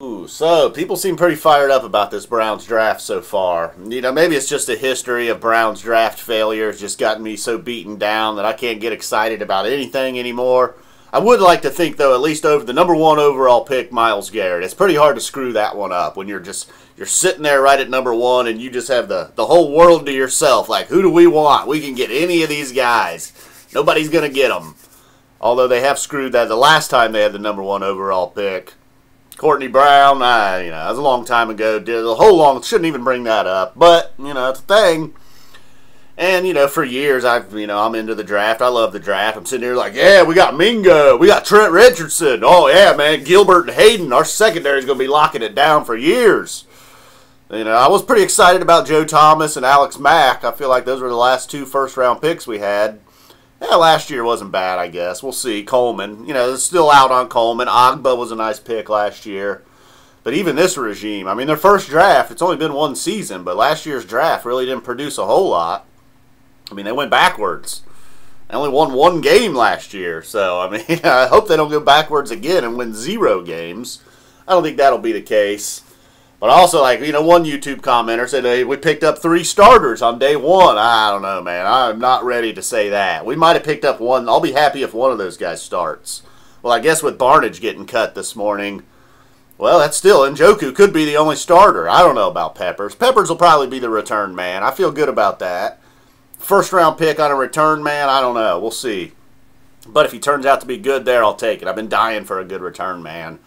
Ooh, so people seem pretty fired up about this Browns draft so far. Maybe it's just a history of Browns draft failures just gotten me so beaten down that I can't get excited about anything anymore. I would like to think, though, at least over the number one overall pick, Myles Garrett. It's pretty hard to screw that one up when you're sitting there right at number one and you just have the whole world to yourself. Like, who do we want? We can get any of these guys. Nobody's going to get them. Although they have screwed that the last time they had the number one overall pick. Courtney Brown, that was a long time ago. Shouldn't even bring that up. But, it's a thing. And, for years, I'm into the draft. I love the draft. I'm sitting here like, yeah, we got Mingo. We got Trent Richardson. Oh, yeah, man, Gilbert and Hayden. Our secondary is going to be locking it down for years. I was pretty excited about Joe Thomas and Alex Mack. I feel like those were the last two first-round picks we had. Yeah, last year wasn't bad, I guess. We'll see. Coleman, still out on Coleman. Ogba was a nice pick last year. But even this regime, their first draft, it's only been one season, but last year's draft really didn't produce a whole lot. They went backwards. They only won one game last year. So, I hope they don't go backwards again and win 0 games. I don't think that'll be the case. But also, one YouTube commenter said, hey, we picked up 3 starters on day 1. I don't know, man. I'm not ready to say that. We might have picked up one. I'll be happy if one of those guys starts. Well, I guess with Barnage getting cut this morning, well, that's still, Njoku could be the only starter. I don't know about Peppers. Peppers will probably be the return man. I feel good about that. First round pick on a return man, I don't know. We'll see. But if he turns out to be good there, I'll take it. I've been dying for a good return man.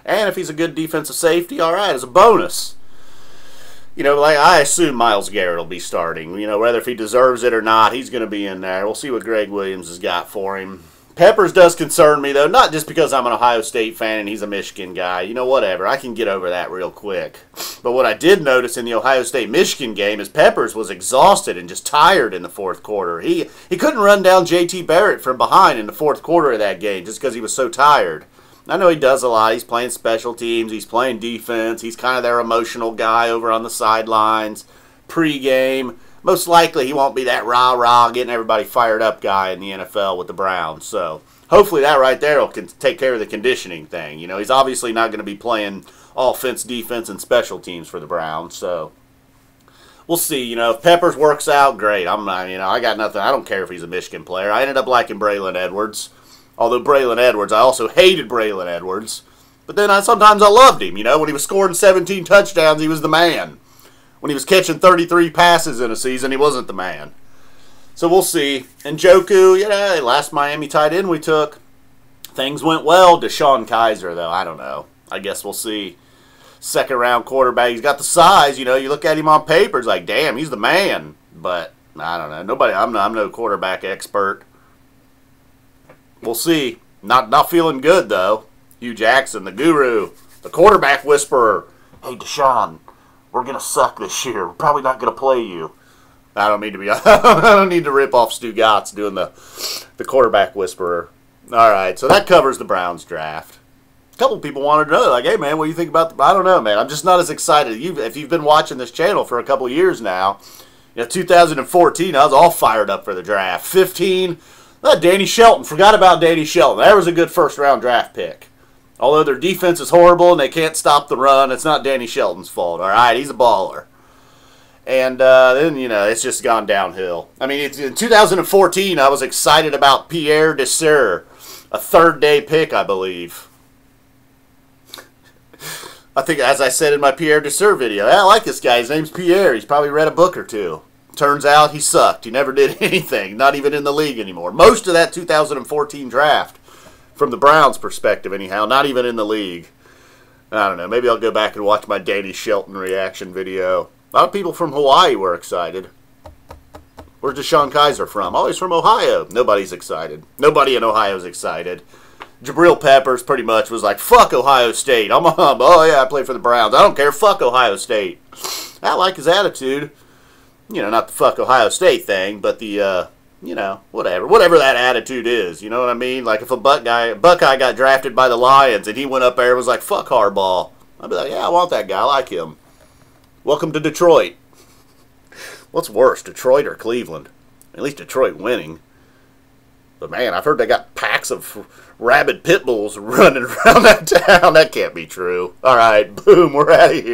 And if he's a good defensive safety, all right, as a bonus. I assume Myles Garrett will be starting. Whether if he deserves it or not, he's going to be in there. We'll see what Greg Williams has got for him. Peppers does concern me, though, not just because I'm an Ohio State fan and he's a Michigan guy. Whatever. I can get over that real quick. But what I did notice in the Ohio State-Michigan game is Peppers was exhausted and just tired in the fourth quarter. He couldn't run down J.T. Barrett from behind in the fourth quarter of that game just because he was so tired. I know he does a lot. He's playing special teams. He's playing defense. He's kind of their emotional guy over on the sidelines. Pre-game. Most likely he won't be that rah-rah, getting everybody fired up guy in the NFL with the Browns. So hopefully that right there will take care of the conditioning thing. He's obviously not going to be playing offense, defense, and special teams for the Browns. So we'll see. If Peppers works out, great. I got nothing. I don't care if he's a Michigan player. I ended up liking Braylon Edwards. Although Braylon Edwards, I also hated Braylon Edwards. But then sometimes I loved him. When he was scoring 17 touchdowns, he was the man. When he was catching 33 passes in a season, he wasn't the man. So we'll see. And Njoku, last Miami tight end we took, things went well. Deshone Kizer, though, I don't know. I guess we'll see. Second round quarterback. He's got the size. You look at him on paper, it's like, damn, he's the man. But I don't know. I'm no quarterback expert. We'll see. Not feeling good, though. Hugh Jackson, the guru, the quarterback whisperer. Hey, Deshone, we're going to suck this year. We're probably not going to play you. I don't need to rip off Stu Gatz doing the quarterback whisperer. All right, so that covers the Browns draft. A couple people wanted to know, like, hey, man, what do you think about I don't know, man. I'm just not as excited. If you've been watching this channel for a couple years now, 2014, I was all fired up for the draft. 15, Danny Shelton. Forgot about Danny Shelton. That was a good first-round draft pick. Although their defense is horrible and they can't stop the run, it's not Danny Shelton's fault, all right? He's a baller. And then, it's just gone downhill. In 2014, I was excited about Pierre Desir, a third-day pick, I believe. I think, as I said in my Pierre Desir video, I like this guy. His name's Pierre. He's probably read a book or two. Turns out he sucked. He never did anything, not even in the league anymore. Most of that 2014 draft, from the Browns' perspective anyhow, not even in the league. I don't know. Maybe I'll go back and watch my Danny Shelton reaction video. A lot of people from Hawaii were excited. Where's Deshone Kizer from? Oh, he's from Ohio. Nobody's excited. Nobody in Ohio is excited. Jabril Peppers pretty much was like, fuck Ohio State. Oh, yeah, I play for the Browns. I don't care. Fuck Ohio State. I like his attitude. Not the fuck Ohio State thing, but the, whatever that attitude is. You know what I mean? Like if a Buckeye got drafted by the Lions and he went up there and was like, fuck Harbaugh. I'd be like, yeah, I want that guy. I like him. Welcome to Detroit. What's worse, Detroit or Cleveland? At least Detroit winning. But man, I've heard they got packs of rabid pit bulls running around that town. That can't be true. All right, boom, we're out of here.